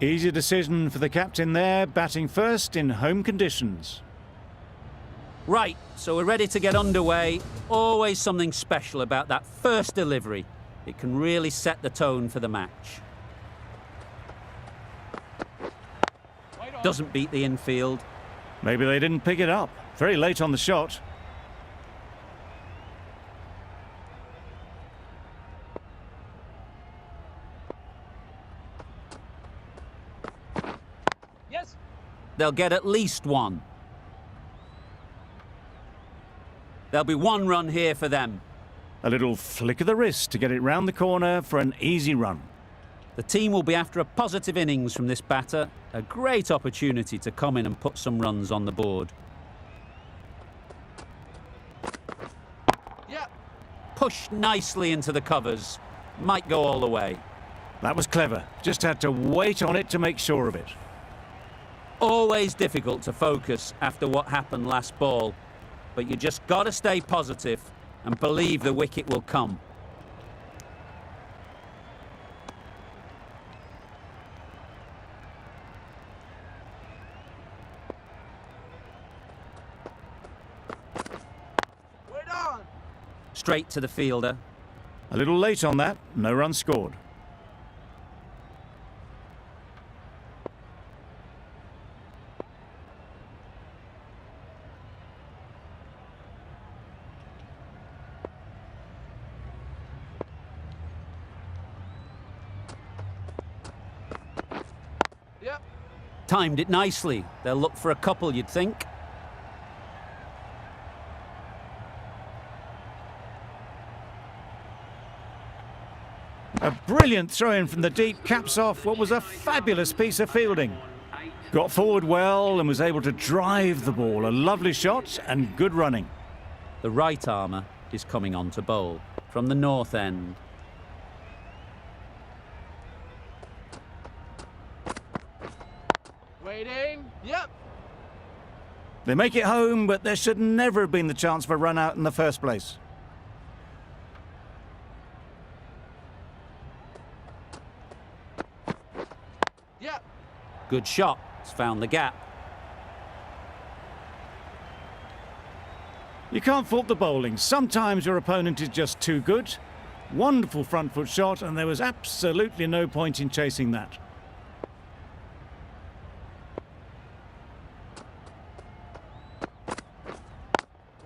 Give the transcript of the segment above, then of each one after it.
Easy decision for the captain there, batting first in home conditions. Right, so we're ready to get underway. Always something special about that first delivery. It can really set the tone for the match. Doesn't beat the infield. Maybe they didn't pick it up. Very late on the shot. Yes. They'll get at least one. There'll be one run here for them. A little flick of the wrist to get it round the corner for an easy run. The team will be after a positive innings from this batter. A great opportunity to come in and put some runs on the board. Yeah. Pushed nicely into the covers. Might go all the way. That was clever. Just had to wait on it to make sure of it. Always difficult to focus after what happened last ball. But you just got to stay positive and believe the wicket will come. Straight to the fielder. A little late on that, no run scored. Yep. Timed it nicely. They'll look for a couple, you'd think. A brilliant throw-in from the deep caps off what was a fabulous piece of fielding. Got forward well and was able to drive the ball. A lovely shot and good running. The right armour is coming on to bowl from the north end. Waiting. Yep. They make it home, but there should never have been the chance for a run out in the first place. Yep. Good shot. It's found the gap. You can't fault the bowling. Sometimes your opponent is just too good. Wonderful front foot shot, and there was absolutely no point in chasing that.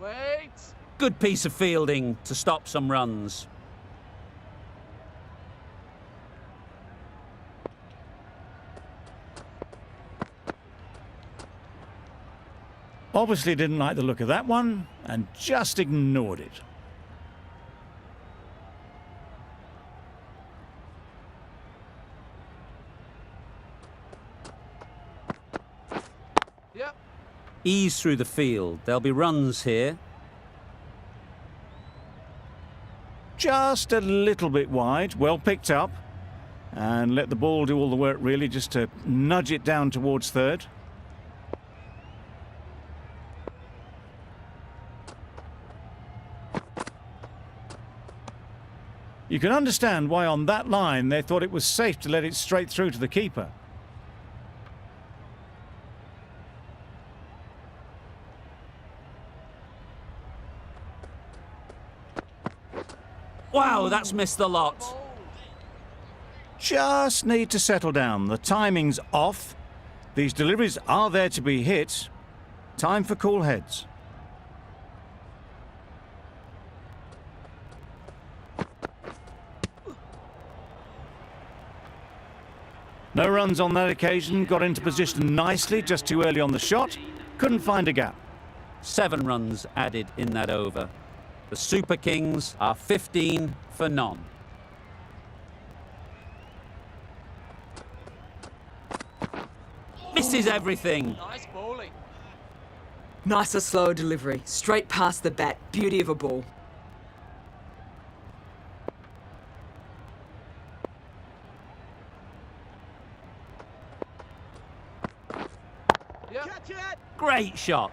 Wait. Good piece of fielding to stop some runs. Obviously didn't like the look of that one and just ignored it. Yep. Ease through the field. There'll be runs here. Just a little bit wide, well picked up. And let the ball do all the work really, just to nudge it down towards third. You can understand why on that line they thought it was safe to let it straight through to the keeper. Wow, that's missed the lot. Just need to settle down. The timing's off. These deliveries are there to be hit. Time for cool heads. No runs on that occasion. Got into position nicely, just too early on the shot. Couldn't find a gap. 7 runs added in that over. The Super Kings are 15 for none. Misses everything. Nice bowling. Nicer slow delivery. Straight past the bat. Beauty of a ball. Yep. Catch it. Great shot.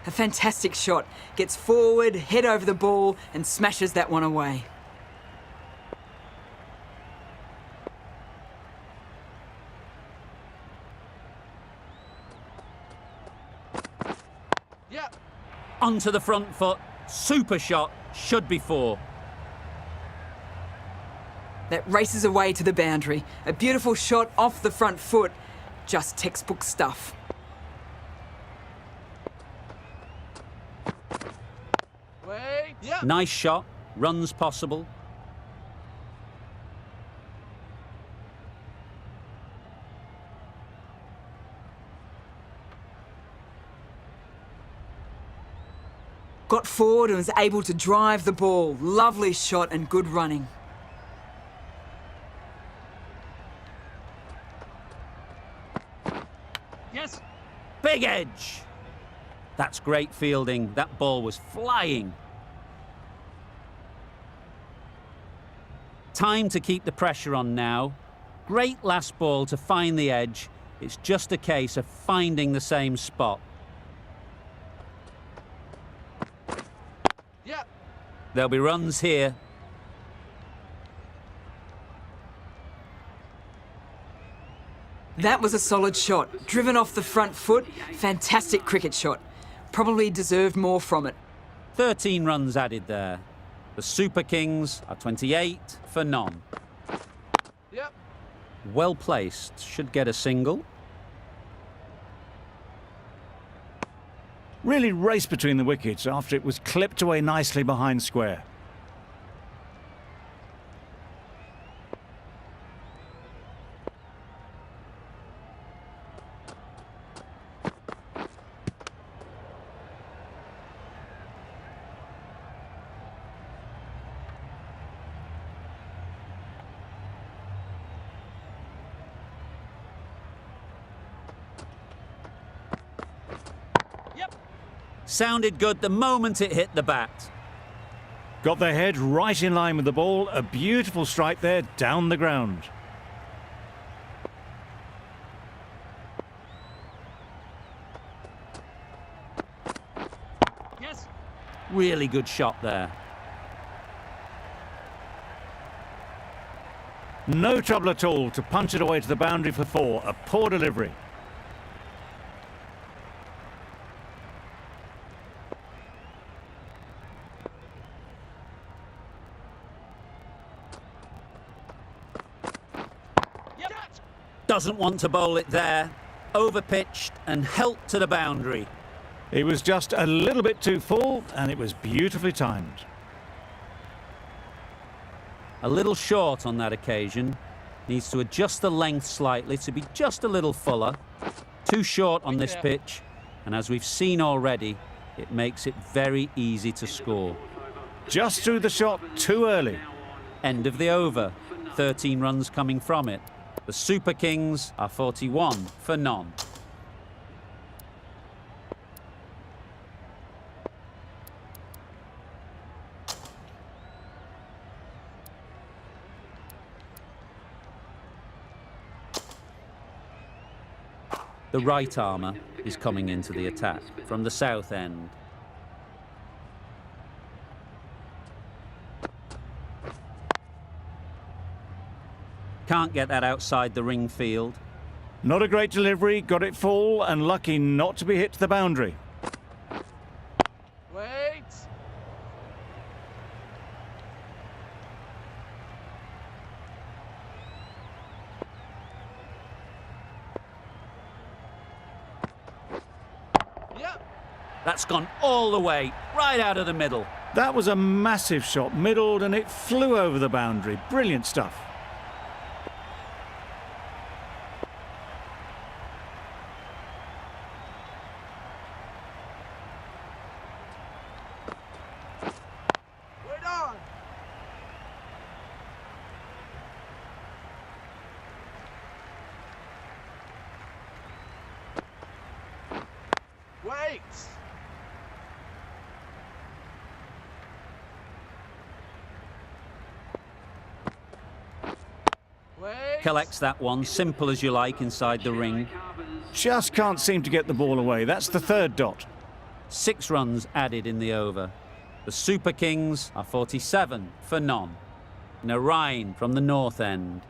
A fantastic shot. Gets forward, head over the ball, and smashes that one away. Yeah. Onto the front foot. Super shot. Should be 4. That races away to the boundary. A beautiful shot off the front foot. Just textbook stuff. Wait. Yeah. Nice shot. Runs possible. Got forward and was able to drive the ball. Lovely shot and good running. Yes. Big edge. That's great fielding. That ball was flying. Time to keep the pressure on now. Great last ball to find the edge. It's just a case of finding the same spot. Yeah. There'll be runs here. That was a solid shot. Driven off the front foot. Fantastic cricket shot. Probably deserved more from it. 13 runs added there. The Super Kings are 28 for none. Yep. Well placed. Should get a single. Really raced between the wickets after it was clipped away nicely behind square. Sounded good the moment it hit the bat. Got their head right in line with the ball. A beautiful strike there down the ground. Yes. Really good shot there. No trouble at all to punch it away to the boundary for 4. A poor delivery. Doesn't want to bowl it there. Overpitched and helped to the boundary. It was just a little bit too full and it was beautifully timed. A little short on that occasion. Needs to adjust the length slightly to be just a little fuller. Too short on this pitch. And as we've seen already, it makes it very easy to score. Just threw the shot too early. End of the over. 13 runs coming from it. The Super Kings are 41 for none. The right armour is coming into the attack from the south end. Can't get that outside the ring field. Not a great delivery, got it full and lucky not to be hit to the boundary. Wait. Yep. That's gone all the way, right out of the middle. That was a massive shot, middled and it flew over the boundary. Brilliant stuff. Wait on. Wait. Wait. Collects that one, simple as you like, inside the ring. Just can't seem to get the ball away. That's the 3rd dot. 6 runs added in the over. The Super Kings are 47 for none. Narain from the north end.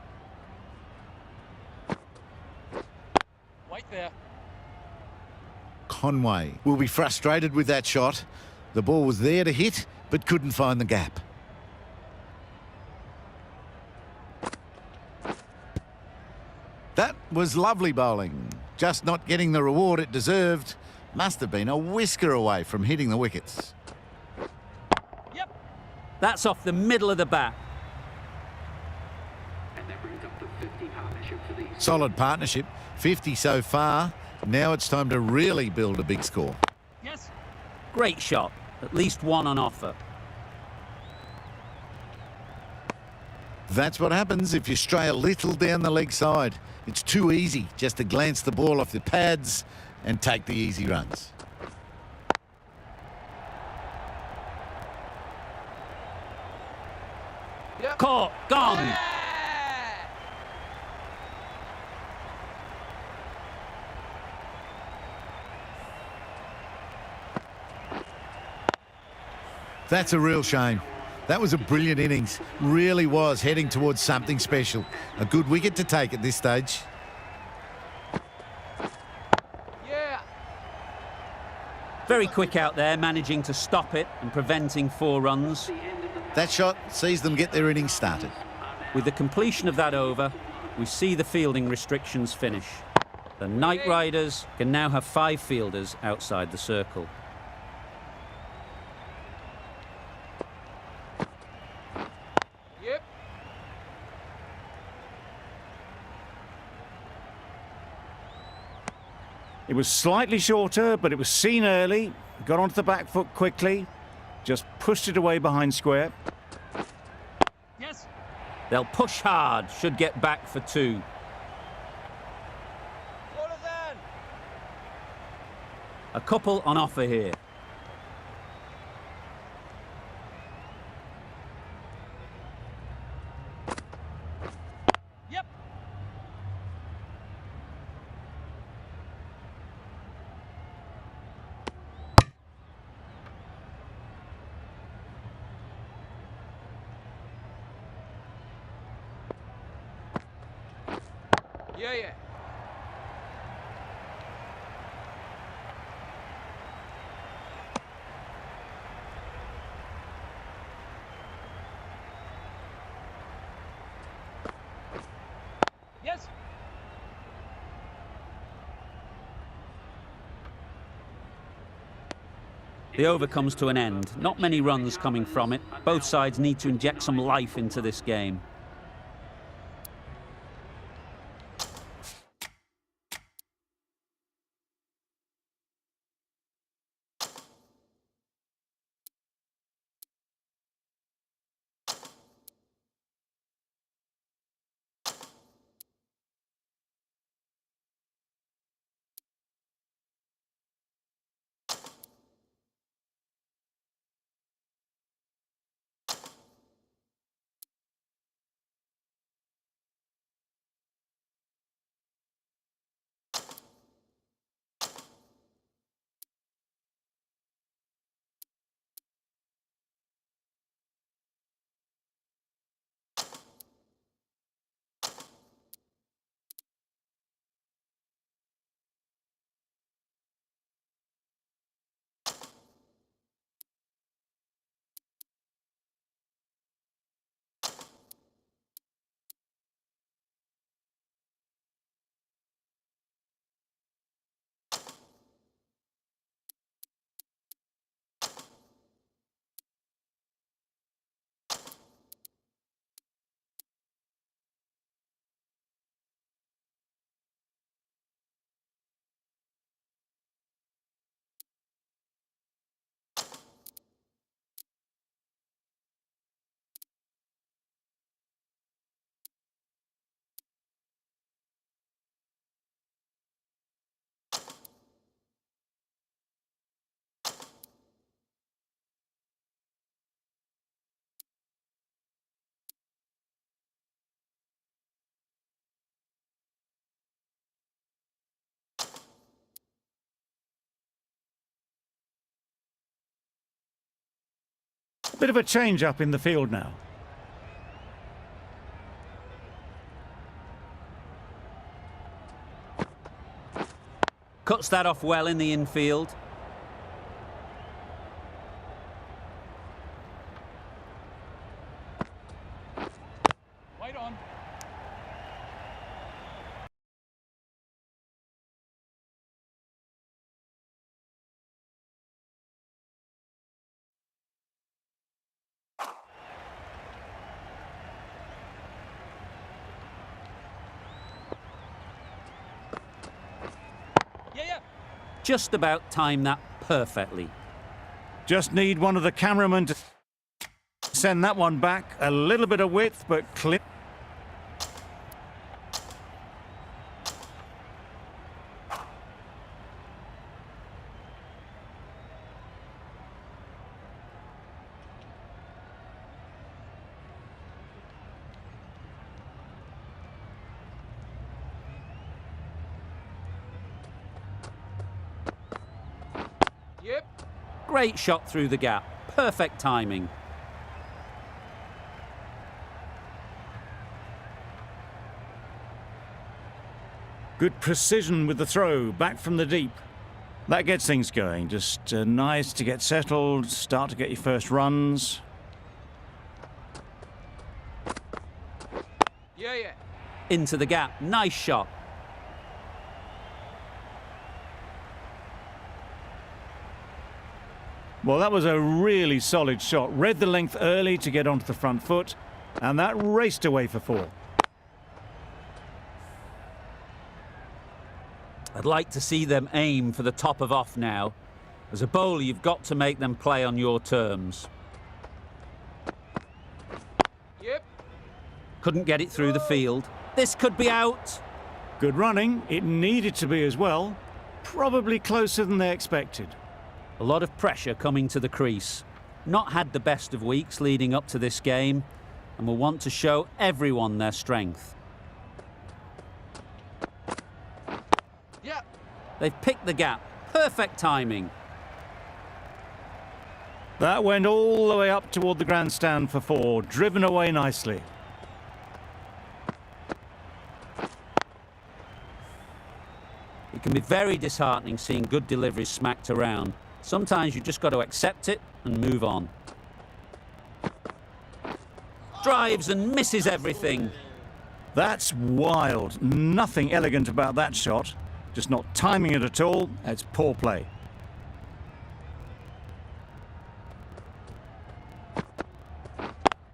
Wait there. Conway will be frustrated with that shot. The ball was there to hit, but couldn't find the gap. That was lovely bowling. Just not getting the reward it deserved. Must have been a whisker away from hitting the wickets. That's off the middle of the bat. Solid partnership, 50 so far. Now it's time to really build a big score. Yes. Great shot. At least one on offer. That's what happens if you stray a little down the leg side. It's too easy just to glance the ball off the pads and take the easy runs. Yep. Caught. Gone. Yeah. That's a real shame. That was a brilliant innings. Really was heading towards something special. A good wicket to take at this stage. Yeah. Very quick out there, managing to stop it and preventing 4 runs. That shot sees them get their innings started. With the completion of that over, we see the fielding restrictions finish. The Knight Riders can now have 5 fielders outside the circle. Yep. It was slightly shorter, but it was seen early. Got onto the back foot quickly. Just pushed it away behind square. Yes. They'll push hard, should get back for 2. What is that? A couple on offer here. Yep. Yeah, yeah. Yes. The over comes to an end. Not many runs coming from it. Both sides need to inject some life into this game. Bit of a change up in the field now. Cuts that off well in the infield. Wait on. Yeah. Just about timed that perfectly. Just need one of the cameramen to send that one back. A little bit of width, but clear. Yep. Great shot through the gap. Perfect timing. Good precision with the throw, back from the deep. That gets things going. Just nice to get settled, start to get your first runs. Yeah. Into the gap. Nice shot. Well, that was a really solid shot. Read the length early to get onto the front foot, and that raced away for 4. I'd like to see them aim for the top of off now. As a bowler, you've got to make them play on your terms. Yep. Couldn't get it through the field. This could be out. Good running. It needed to be as well. Probably closer than they expected. A lot of pressure coming to the crease. Not had the best of weeks leading up to this game, and will want to show everyone their strength. Yeah. They've picked the gap. Perfect timing. That went all the way up toward the grandstand for 4, driven away nicely. It can be very disheartening seeing good deliveries smacked around. Sometimes you just got to accept it and move on. Drives and misses everything. That's wild. Nothing elegant about that shot. Just not timing it at all. It's poor play.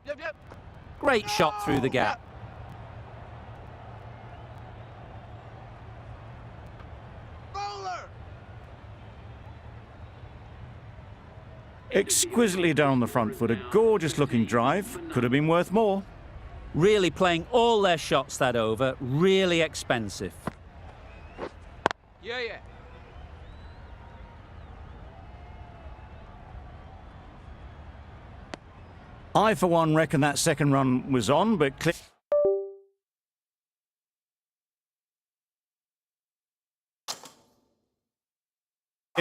Yep. Great shot through the gap. Bowler. Exquisitely done on the front foot. A gorgeous looking drive. Could have been worth more. Really playing all their shots that over. Really expensive. Yeah. I, for one, reckon that second run was on, but clearly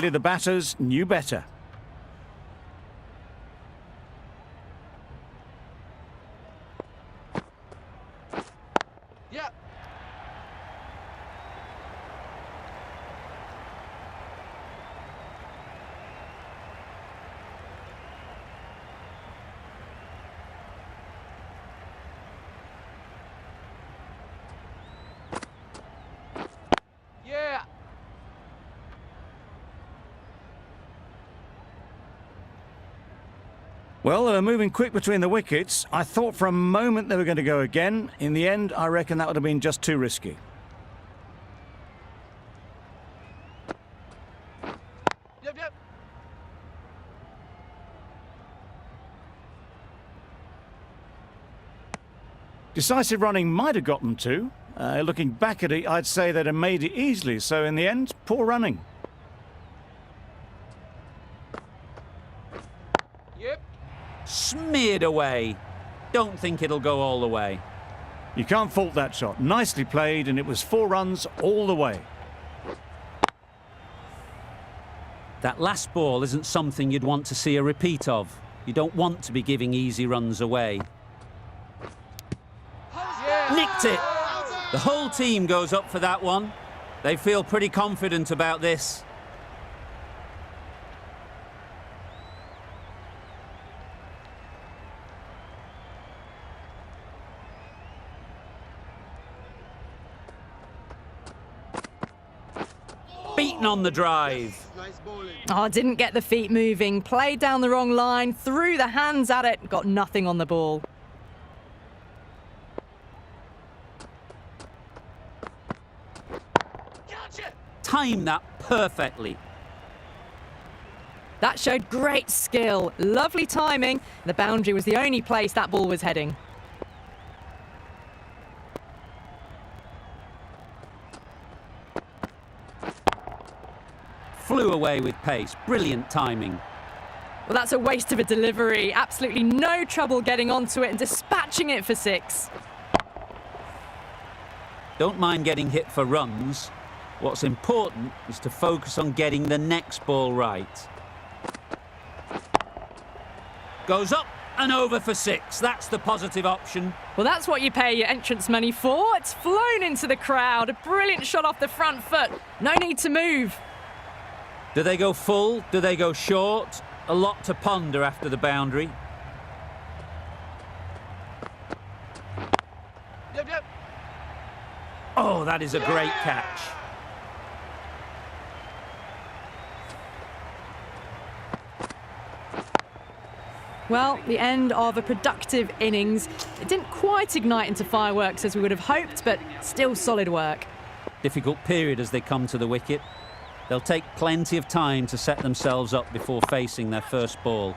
the batters knew better. Yeah. Yeah. Well, they were moving quick between the wickets. I thought for a moment they were going to go again. In the end, I reckon that would have been just too risky. Yep. Decisive running might have got them to. Looking back at it, I'd say they'd have made it easily. So in the end, poor running. Yep. Smeared away. Don't think it'll go all the way. You can't fault that shot. Nicely played, and it was 4 runs all the way. That last ball isn't something you'd want to see a repeat of. You don't want to be giving easy runs away. Yeah. Nicked it. The whole team goes up for that one. They feel pretty confident about this. Beaten on the drive. Oh, didn't get the feet moving, played down the wrong line, threw the hands at it, got nothing on the ball. Timed that perfectly. That showed great skill, lovely timing. The boundary was the only place that ball was heading. Flew away with pace. Brilliant timing. Well, that's a waste of a delivery. Absolutely no trouble getting onto it and dispatching it for 6. Don't mind getting hit for runs. What's important is to focus on getting the next ball right. Goes up and over for 6. That's the positive option. Well, that's what you pay your entrance money for. It's flown into the crowd. A brilliant shot off the front foot. No need to move. Do they go full? Do they go short? A lot to ponder after the boundary. Yep, yep. Oh, that is a great catch. Well, the end of a productive innings. It didn't quite ignite into fireworks as we would have hoped, but still solid work. Difficult period as they come to the wicket. They'll take plenty of time to set themselves up before facing their first ball.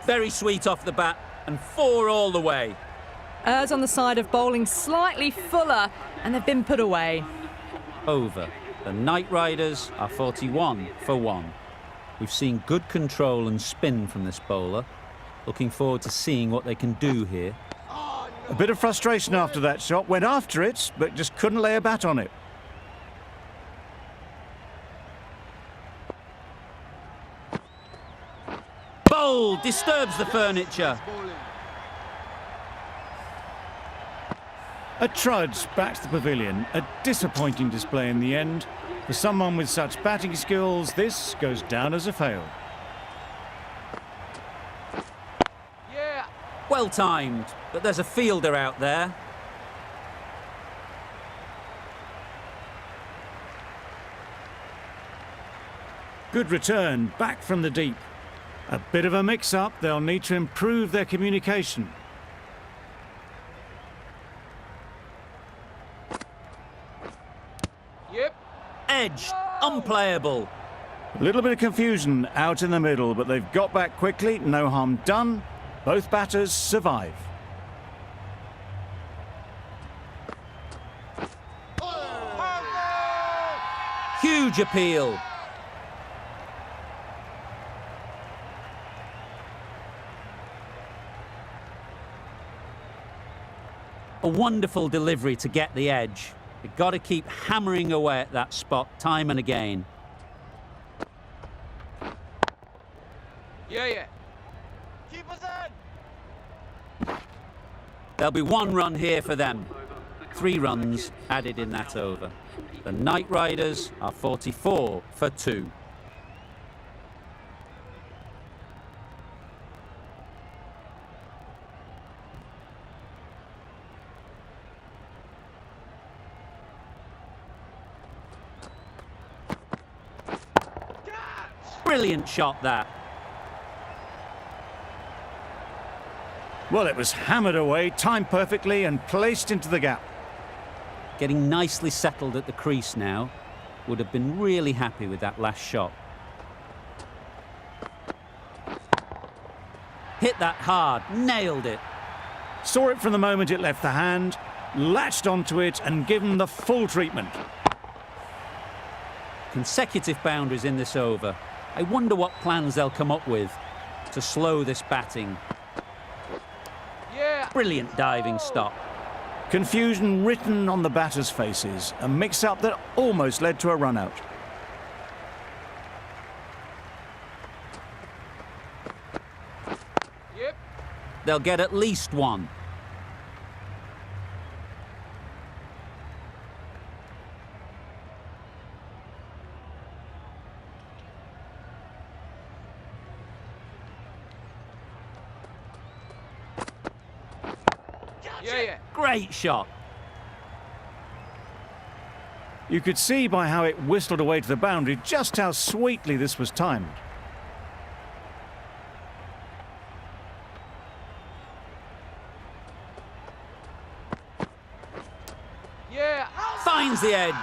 Very sweet off the bat and 4 all the way. Errs on the side of bowling slightly fuller, and they've been put away. Over. The Knight Riders are 41 for 1. We've seen good control and spin from this bowler. Looking forward to seeing what they can do here. A bit of frustration after that shot. Went after it, but just couldn't lay a bat on it. Bowl disturbs the furniture. A trudge back to the pavilion. A disappointing display in the end. For someone with such batting skills, this goes down as a fail. Yeah. Well timed, but there's a fielder out there. Good return, back from the deep. A bit of a mix-up. They'll need to improve their communication. Yep. Edge, unplayable. A little bit of confusion out in the middle, but they've got back quickly. No harm done. Both batters survive. Huge appeal. A wonderful delivery to get the edge. You've got to keep hammering away at that spot time and again. Yeah, yeah. Keep us in. There'll be 1 run here for them. 3 runs added in that over. The Knight Riders are 44 for 2. Brilliant shot that. Well, it was hammered away, timed perfectly and placed into the gap. Getting nicely settled at the crease now. Would have been really happy with that last shot. Hit that hard, nailed it. Saw it from the moment it left the hand, latched onto it and given the full treatment. Consecutive boundaries in this over. I wonder what plans they'll come up with to slow this batting. Yeah. Brilliant diving stop. Confusion written on the batters' faces. A mix-up that almost led to a run-out. Yep. They'll get at least 1. Yeah, yeah. Great shot. You could see by how it whistled away to the boundary just how sweetly this was timed. Yeah. Finds the edge.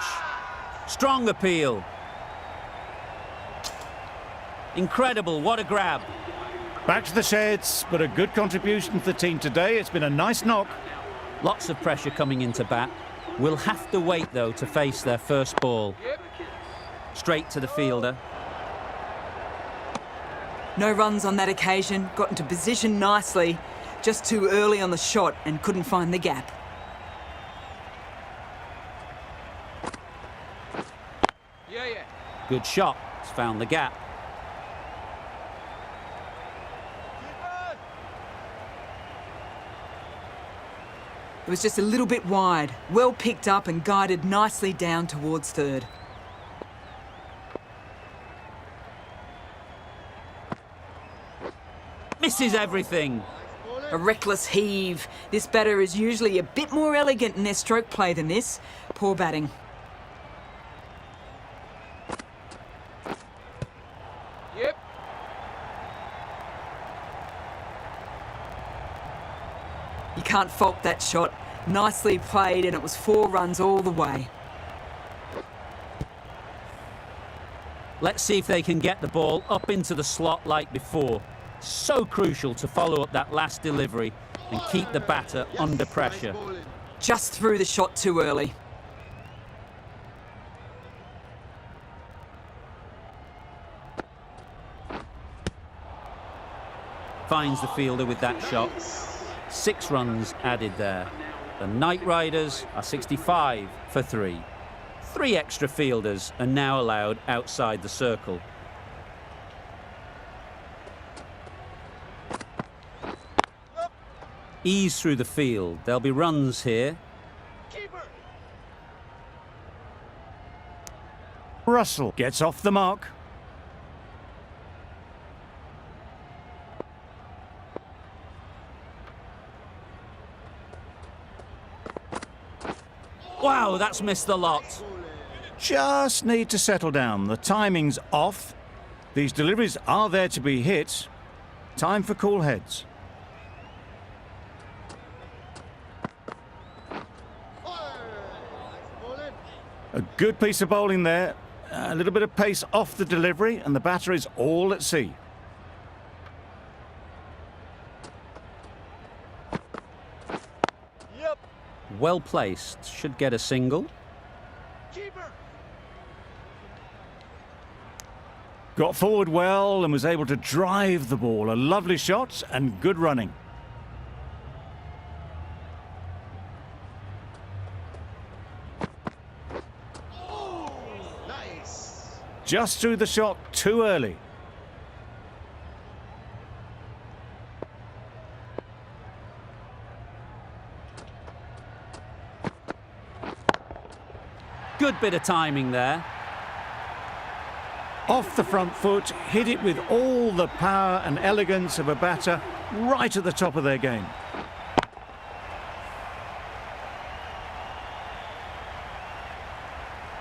Strong appeal. Incredible, what a grab. Back to the sheds, but a good contribution to the team today. It's been a nice knock. Lots of pressure coming into bat. Will have to wait, though, to face their first ball. Yep. Straight to the fielder. No runs on that occasion, got into position nicely, just too early on the shot and couldn't find the gap. Yeah, yeah. Good shot. He's found the gap. It was just a little bit wide, well picked up and guided nicely down towards third. Misses everything. A reckless heave. This batter is usually a bit more elegant in their stroke play than this. Poor batting. Yep. You can't fault that shot. Nicely played and it was 4 runs all the way. Let's see if they can get the ball up into the slot like before. So crucial to follow up that last delivery and keep the batter under pressure. Just threw the shot too early. Finds the fielder with that shot. 6 runs added there. The Knight Riders are 65 for 3. 3 extra fielders are now allowed outside the circle. Ease through the field. There'll be runs here. Keeper. Russell gets off the mark. Wow, that's missed the lot. Just need to settle down. The timing's off. These deliveries are there to be hit. Time for cool heads. A good piece of bowling there. A little bit of pace off the delivery, and the batter is all at sea. Yep. Well placed. Should get a single. Keeper. Got forward well and was able to drive the ball. A lovely shot and good running. Nice. Just threw the shot too early. Good bit of timing there. Off the front foot, hit it with all the power and elegance of a batter right at the top of their game.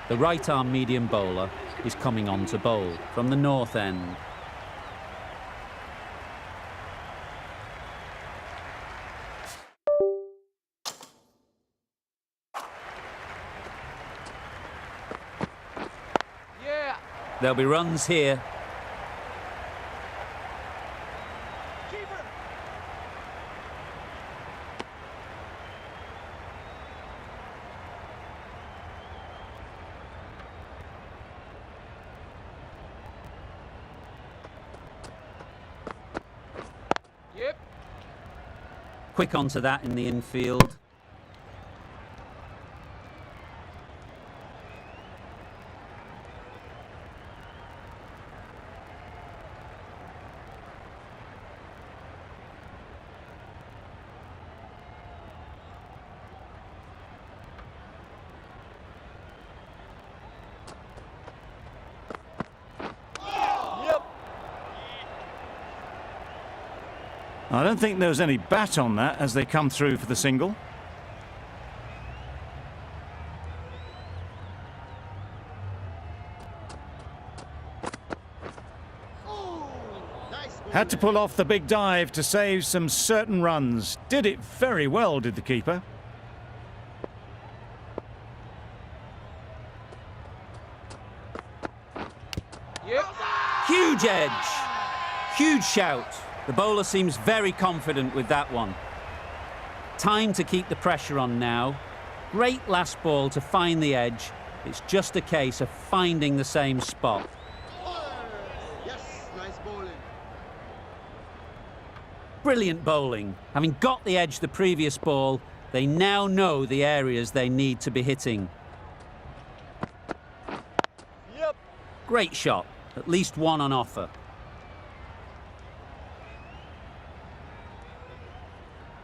The right-arm medium bowler is coming on to bowl from the north end. Yeah. There'll be runs here. Keeper. Yep. Quick onto that in the infield. Yep. I don't think there was any bat on that as they come through for the single. Had to pull off the big dive to save some certain runs. Did it very well, did the keeper. Yep. Huge edge. Huge shout. The bowler seems very confident with that one. Time to keep the pressure on now. Great last ball to find the edge. It's just a case of finding the same spot. Yes, nice bowling. Brilliant bowling. Having got the edge the previous ball, they now know the areas they need to be hitting. Yep. Great shot. At least one on offer.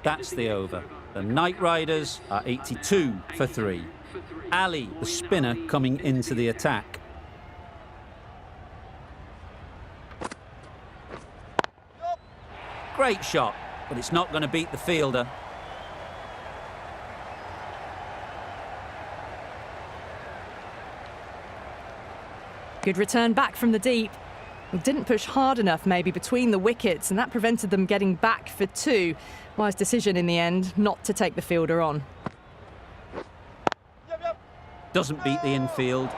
That's the over. The Knight Riders are 82 for 3. Ali, the spinner, coming into the attack. Great shot, but it's not going to beat the fielder. Good return back from the deep. Didn't push hard enough maybe between the wickets, and that prevented them getting back for 2. Wise decision in the end not to take the fielder on. Doesn't beat the infield.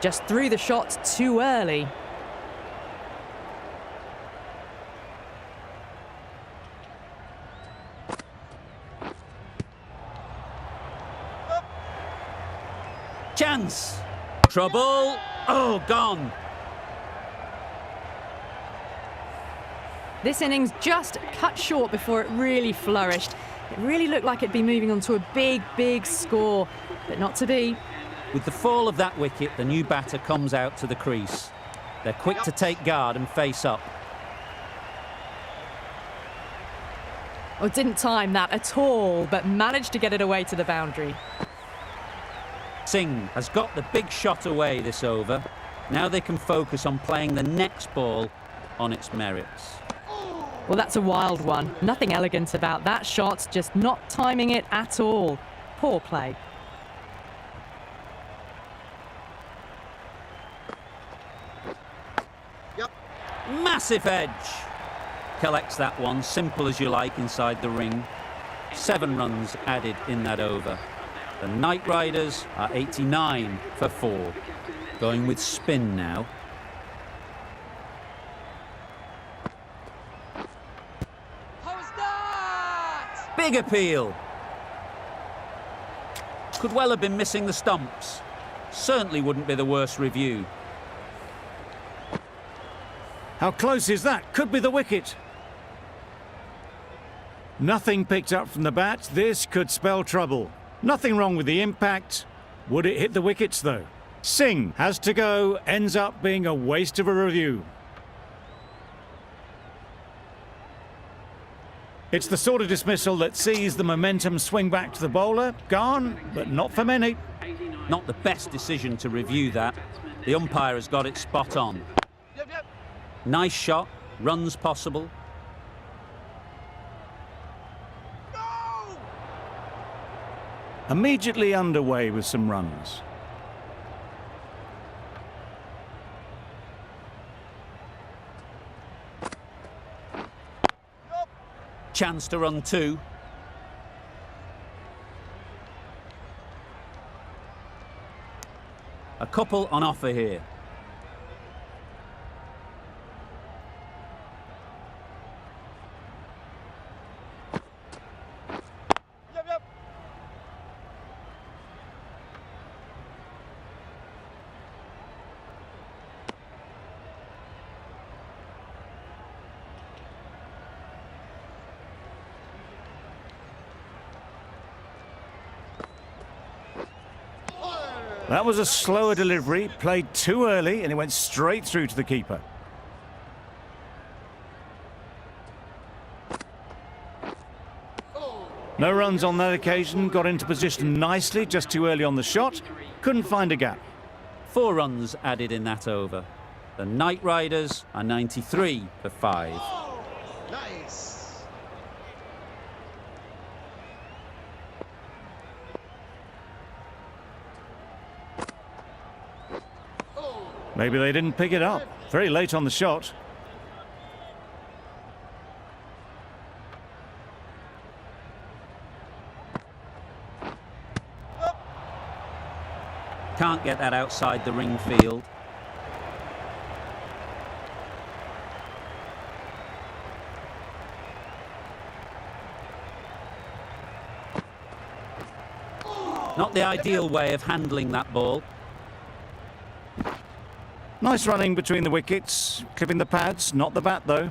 Just threw the shot too early. Chance. Trouble. Oh, gone. This innings just cut short before it really flourished. It really looked like it'd be moving on to a big, big score, but not to be. With the fall of that wicket, the new batter comes out to the crease. They're quick to take guard and face up. Oh, didn't time that at all, but managed to get it away to the boundary. Singh has got the big shot away this over. Now they can focus on playing the next ball on its merits. Well, that's a wild one. Nothing elegant about that shot, just not timing it at all. Poor play. Massive edge. Collects that one, simple as you like, inside the ring. 7 runs added in that over. The Knight Riders are 89 for 4. Going with spin now. How's that? Big appeal. Could well have been missing the stumps. Certainly wouldn't be the worst review. How close is that? Could be the wicket. Nothing picked up from the bat. This could spell trouble. Nothing wrong with the impact. Would it hit the wickets, though? Singh has to go. Ends up being a waste of a review. It's the sort of dismissal that sees the momentum swing back to the bowler. Gone, but not for many. Not the best decision to review that. The umpire has got it spot on. Yep. Nice shot. Runs possible. No! Immediately underway with some runs. Chance to run 2. A couple on offer here. Yep. That was a slower delivery, played too early, and it went straight through to the keeper. No runs on that occasion, got into position nicely, just too early on the shot. Couldn't find a gap. 4 runs added in that over. The Knight Riders are 93 for 5. Nice. Maybe they didn't pick it up. Very late on the shot. Can't get that outside the ring field. Not the ideal way of handling that ball. Nice running between the wickets, clipping the pads, not the bat though.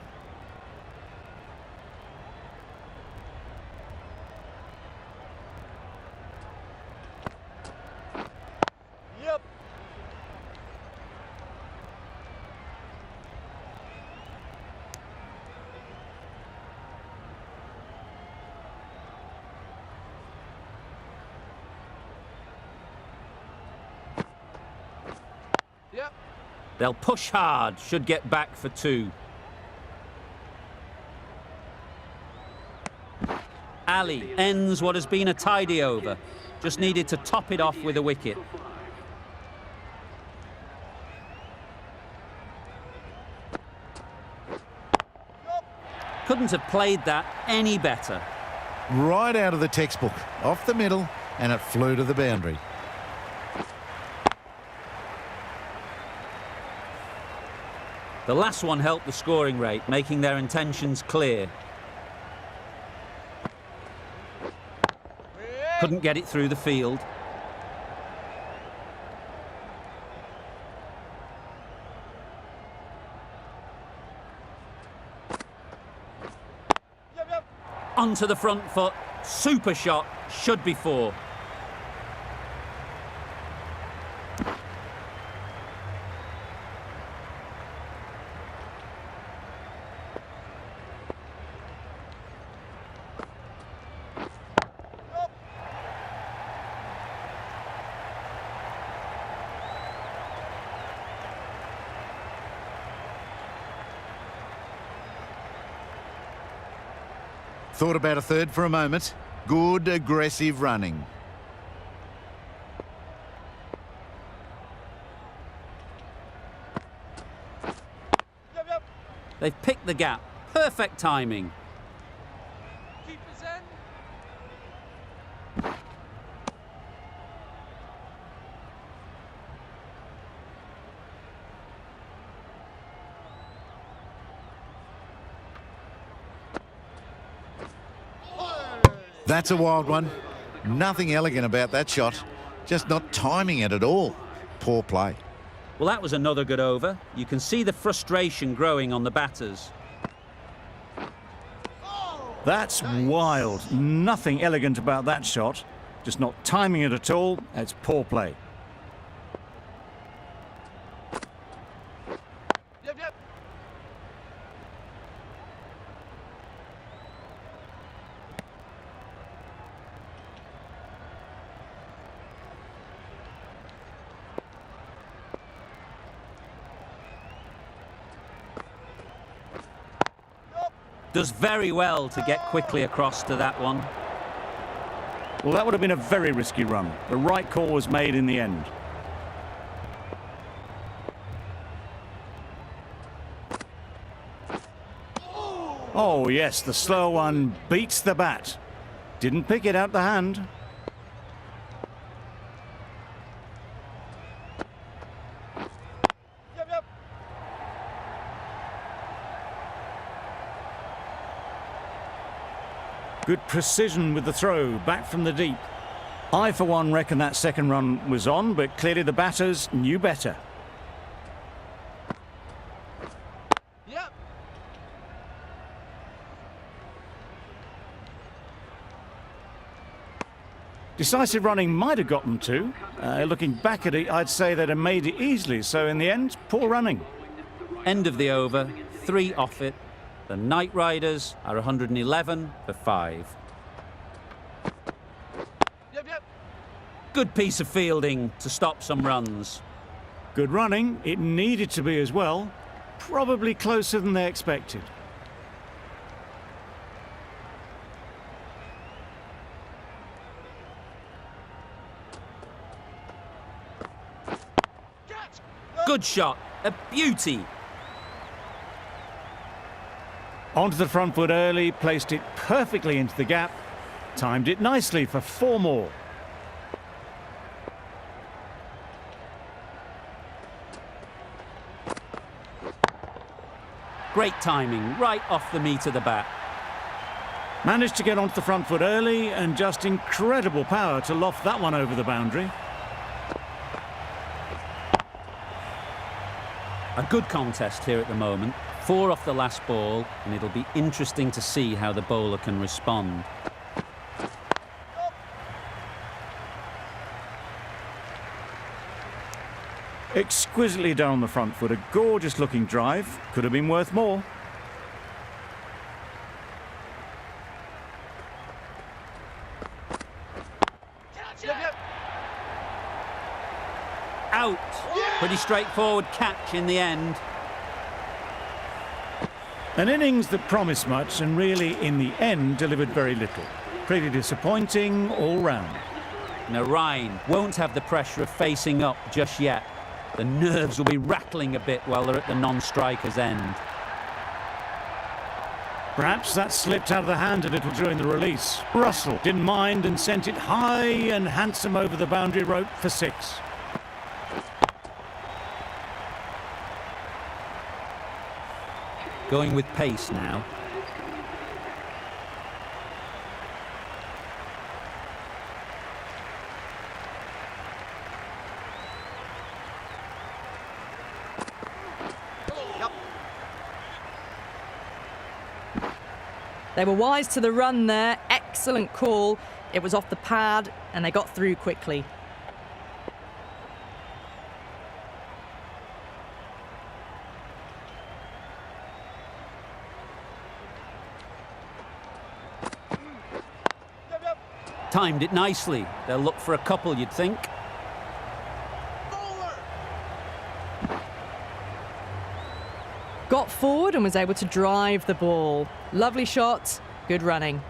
Yep. Yep. They'll push hard, should get back for 2. Ali ends what has been a tidy over. Just needed to top it off with a wicket. Couldn't have played that any better. Right out of the textbook, off the middle, and it flew to the boundary. The last one helped the scoring rate, making their intentions clear. Couldn't get it through the field. Yep, yep. Onto the front foot. Super shot. Should be 4. Thought about a third for a moment. Good, aggressive running. Yep, yep. They've picked the gap. Perfect timing. Keepers in. That's a wild one. Nothing elegant about that shot. Just not timing it at all. Poor play. Well, that was another good over. You can see the frustration growing on the batters. That's wild. Nothing elegant about that shot. Just not timing it at all. It's poor play. Yep, yep. Does very well to get quickly across to that one. Well, that would have been a very risky run. The right call was made in the end. Oh, yes, the slow one beats the bat. Didn't pick it out the hand. Yep, yep. Good precision with the throw, back from the deep. I, for one, reckon that second run was on, but clearly the batters knew better. Yep. Decisive running might have got them to. Looking back at it, I'd say they'd have made it easily. So in the end, poor running. End of the over. 3 off it. The Knight Riders are 111 for 5. Yep, yep. Good piece of fielding to stop some runs. Good running. It needed to be as well. Probably closer than they expected. Catch. Good shot. A beauty. Onto the front foot early, placed it perfectly into the gap. Timed it nicely for 4 more. Great timing, right off the meat of the bat. Managed to get onto the front foot early and just incredible power to loft that one over the boundary. A good contest here at the moment. 4 off the last ball, and it'll be interesting to see how the bowler can respond. Exquisitely down the front foot, a gorgeous looking drive. Could have been worth more. Yep, yep. Out! Pretty straightforward catch in the end. An innings that promised much and really, in the end, delivered very little. Pretty disappointing all round. Narain won't have the pressure of facing up just yet. The nerves will be rattling a bit while they're at the non-striker's end. Perhaps that slipped out of the hand a little during the release. Russell didn't mind and sent it high and handsome over the boundary rope for 6. Going with pace now. They were wise to the run there. Excellent call. It was off the pad and they got through quickly. Yep, yep. Timed it nicely. They'll look for a couple, you'd think. Bowler. Got forward and was able to drive the ball. Lovely shot, good running.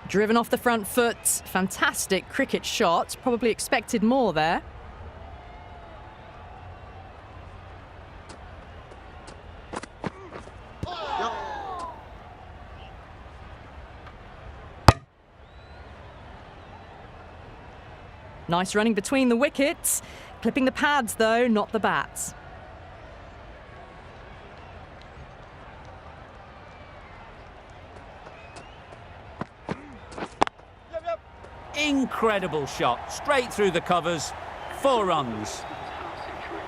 Driven off the front foot, fantastic cricket shot. Probably expected more there. Nice running between the wickets. Clipping the pads though, not the bats. Yep, yep. Incredible shot, straight through the covers. 4 runs.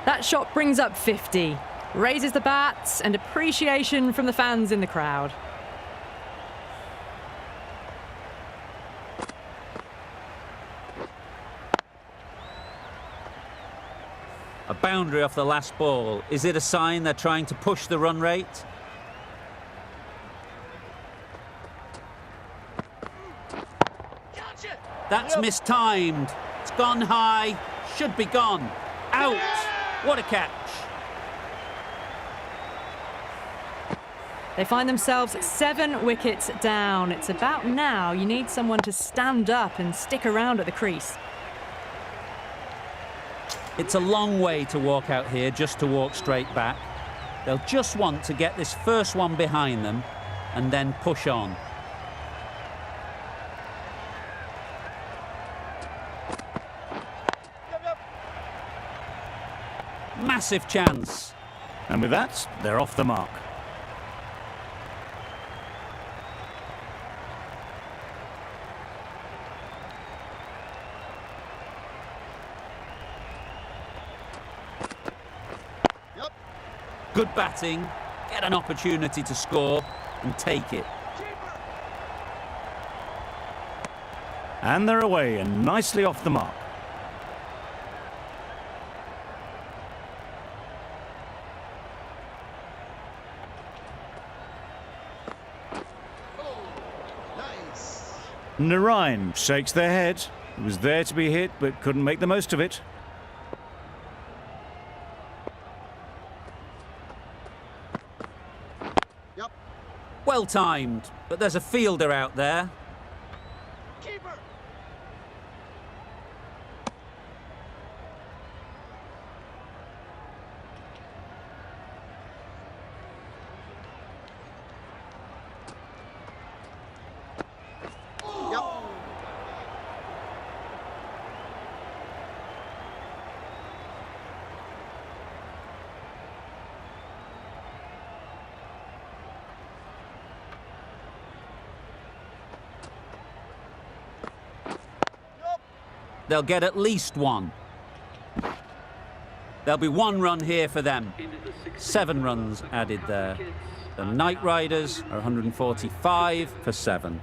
That shot brings up 50. Raises the bats and appreciation from the fans in the crowd. A boundary off the last ball. Is it a sign they're trying to push the run rate? Gotcha. That's mistimed. It's gone high. Should be gone. Out. What a catch. They find themselves 7 wickets down. It's about now you need someone to stand up and stick around at the crease. It's a long way to walk out here just to walk straight back. They'll just want to get this first one behind them and then push on. Yep, yep. Massive chance. And with that, they're off the mark. Good batting, get an opportunity to score and take it. And they're away and nicely off the mark. Nice. Narain shakes their head. It was there to be hit, but couldn't make the most of it. Yep. Well timed, but there's a fielder out there. Keeper. they'll get at least one. There'll be one run here for them. 7 runs added there. The Knight Riders are 145 for 7.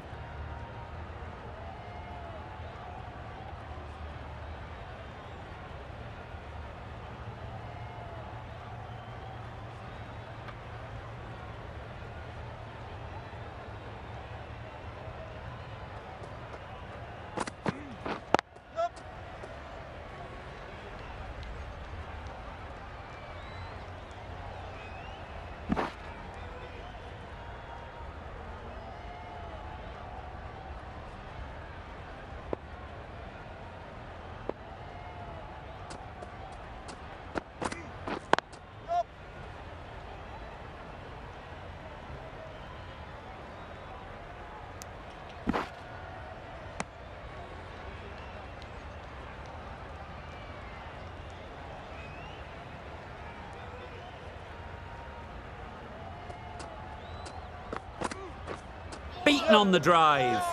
Beaten on the drive.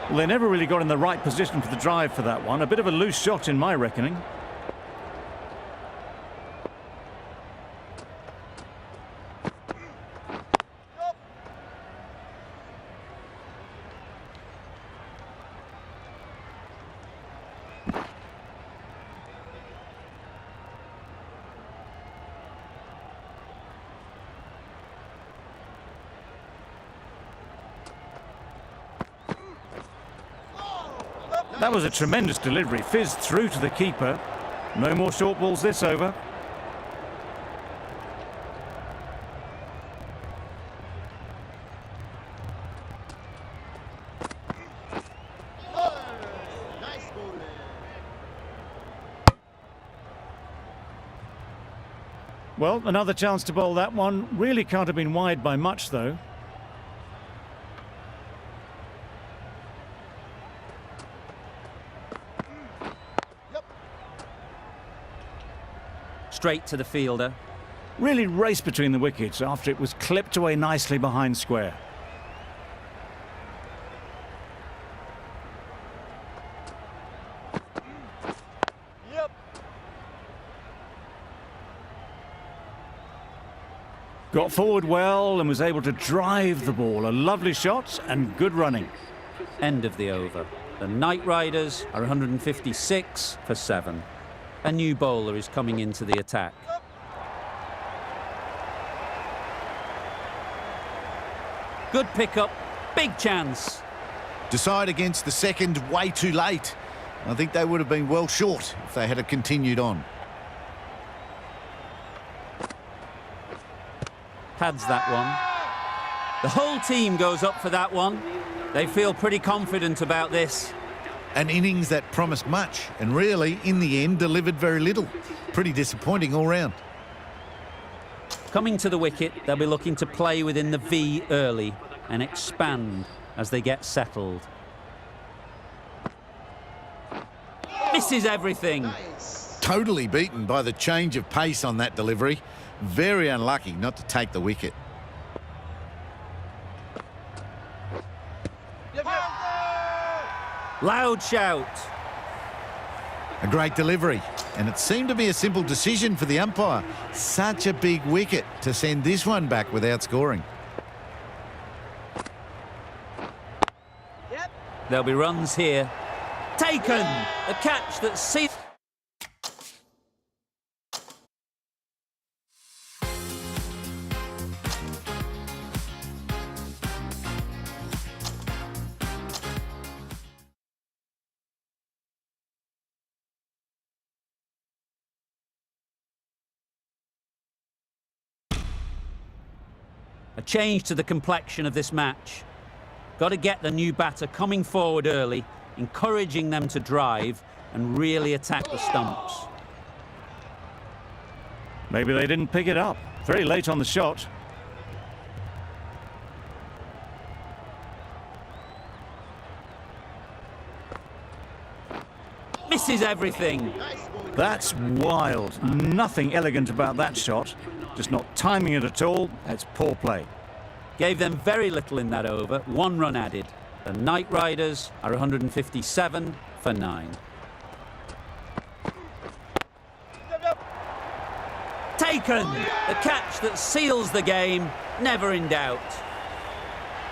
Well, they never really got in the right position for the drive for that one. A bit of a loose shot in my reckoning. That was a tremendous delivery. Fizzed through to the keeper. No more short balls this over. Nice ball. Well, another chance to bowl that one. Really can't have been wide by much, though. Straight to the fielder. Really raced between the wickets after it was clipped away nicely behind square. Yep. Got forward well and was able to drive the ball. A lovely shot and good running. End of the over. The Knight Riders are 156 for 7. A new bowler is coming into the attack. Good pickup, big chance. Decide against the second way too late. I think they would have been well short if they had continued on. Pads that one. The whole team goes up for that one. They feel pretty confident about this. An innings that promised much and really, in the end, delivered very little. Pretty disappointing all round. Coming to the wicket, they'll be looking to play within the V early and expand as they get settled. Misses everything. Nice. Totally beaten by the change of pace on that delivery. Very unlucky not to take the wicket. Yep, yep. Loud shout. A great delivery, and it seemed to be a simple decision for the umpire. Such a big wicket to send this one back without scoring. Yep. There'll be runs here. Taken! A catch that sees... A change to the complexion of this match. Got to get the new batter coming forward early, encouraging them to drive and really attack the stumps. Maybe they didn't pick it up. Very late on the shot. Misses everything. That's wild. Nothing elegant about that shot. Just not timing it at all. It's poor play. Gave them very little in that over. 1 run added. The Knight Riders are 157 for 9. Taken! The catch that seals the game, never in doubt.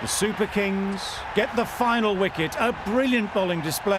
The Super Kings get the final wicket. A brilliant bowling display.